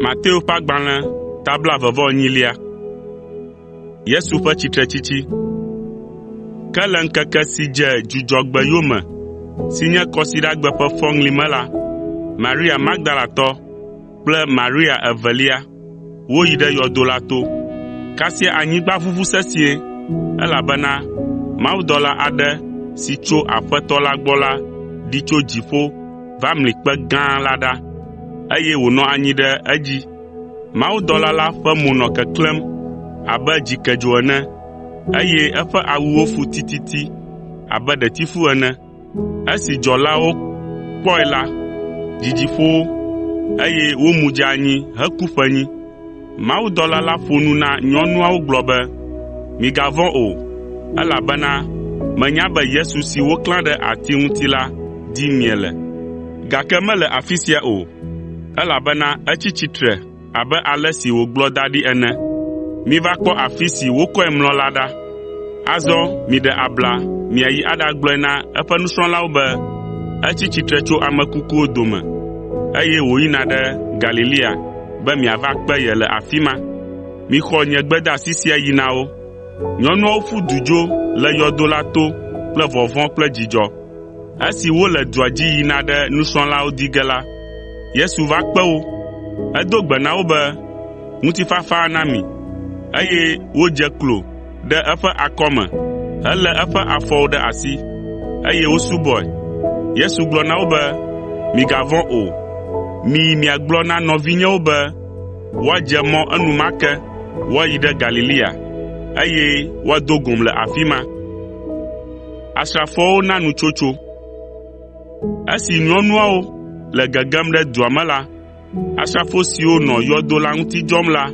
Mateo ƒe agbalẽ tabla 28. Yesu ƒe tsitretsitsi. Ke le ŋkeke si dze Dzudzɔgbe yome si nye kɔsiɖagbe ƒe fɔŋli me la, Maria Magdalatɔ kple Maria evelia woyi ɖe yɔdo la to. Kasia anyigba ʋuʋu sesĩe, elabena mawudɔla aɖe si tso Aƒetɔ la gbɔ la ɖi tso dziƒo va mli kpe gã la ɖa, eye wònɔ anyi ɖe edzi. Mawudɔla la ƒe mo nɔ keklẽm abe dzikedzo ene, eye eƒe awuwo fu tititi abe ɖetifu ene. Esi dzɔlawo kpɔe la, dzidzi ƒo wo, eye womu dze anyi heku ƒenyi. Mawudɔla la ƒo nu na nyɔnuawo gblɔ be, “Migavɔ̃ o, elabena menya be Yesu si woklã ɖe ati ŋuti la dim miele, gake mele afi sia o, elabena etsi tsitre abe ale si wògblɔ da ɖi ene. Miva kpɔ afi si wokɔe mlɔ la ɖa. Azɔ miɖe abla miayi aɖagblɔe na eƒe nusrɔ̃lawo be etsi tsitre tso ame kukuwo dome, eye wòyina ɖe Galilea be miava kpe ye le afi ma. Mixɔ nye gbedeasi sia yi na wo.” Nyɔnuawo ƒu du dzo le yɔdo la to kple vɔvɔ̃ kple dzidzɔ. Esi wole dua dzi yina ɖe nusrɔ̃lawo di ge la, Yesu va kpe wo. Edo gbe na wo be ŋutifafa na mi, eye wodze klo ɖe eƒe akɔme helé eƒe afɔwo ɖe asi, eye wosubɔe. Yesu gblɔ na wo be, “Migavɔ̃ o. Miyi miagblɔ na nɔvinyewo be woadze mɔ enumake woayi ɖe Galilea, eye woado gom le afi ma.” Asrafowo na nutsotso. Esi nyɔnuawo le gegem ɖe dua me la, asrafo siwo nɔ yɔdo la ŋuti dzɔm la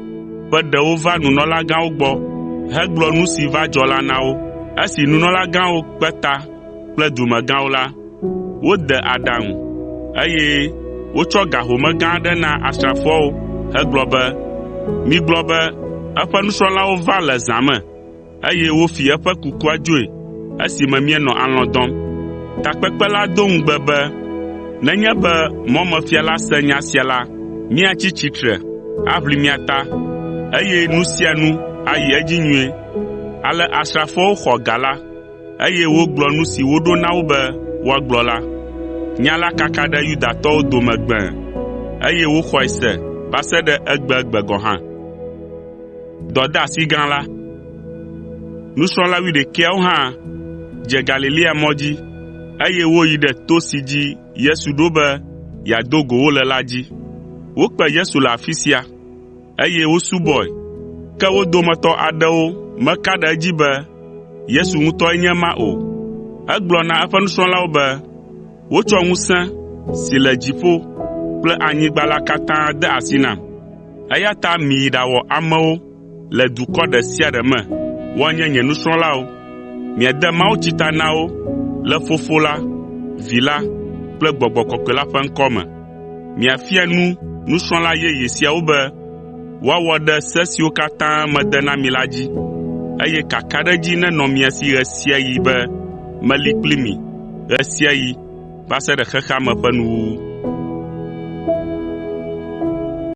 ƒe ɖewo va nunɔlagãwo gbɔ hegblɔ nu si va dzɔ la na wo. Esi nunɔlagãwo kpe ta kple dumegãwo la, wode aɖaŋu, eye wotsɔ ga home gã aɖe na asrafoawo hegblɔ be, “Migblɔ be eƒe nusrɔ̃lawo va le zã me, eye wofi eƒe kukua dzoe esime míenɔ alɔ̃ dɔm.” Takpekpe la do ŋugbe be nenye be mɔmefiala se nya sia la, míatsi tsitre aʋli mia ta, eye nu sia nu ayi edzi nyuie. Ale asrafoawo xɔ ga la, eye wogblɔ nu si woɖo na wo be woagblɔ la. Nya la kaka ɖe Yudatɔwo dome gbẽe, eye woxɔe se va se ɖe egbegbe gɔ̃ hã. Dɔdeasi gã la. Nusrɔ̃la 11 hã dze Galilea mɔ dzi, eye woyi ɖe to si dzi Yesu ɖo be yeado go wo le la dzi. Wokpe Yesu le afi sia, eye wosubɔe. Ke wo dometɔ aɖewo meka ɖe edzi be Yesu ŋutɔe nye ema o. Egblɔ na eƒe nusrɔ̃lawo be, “Wotsɔ ŋusẽ si le dziƒo kple anyigba la katã de asi nam. Eya ta miyi ɖawɔ amewo le dukɔ ɖe sia ɖe me woanye nye nusrɔ̃lawo. Miade mawutsi ta na wo le Fofo la, Vi la kple Gbɔgbɔ Kɔkɔe la ƒe ŋkɔ me. Miafia nu nusrɔ̃la yeye siawo be woawɔ ɖe se siwo katã mede na mi la dzi, eye kakaɖedzi nenɔ mia si ɣe sia ɣi be meli kpli mi ɣe sia ɣi va se ɖe xexea me ƒe nuwuwu.”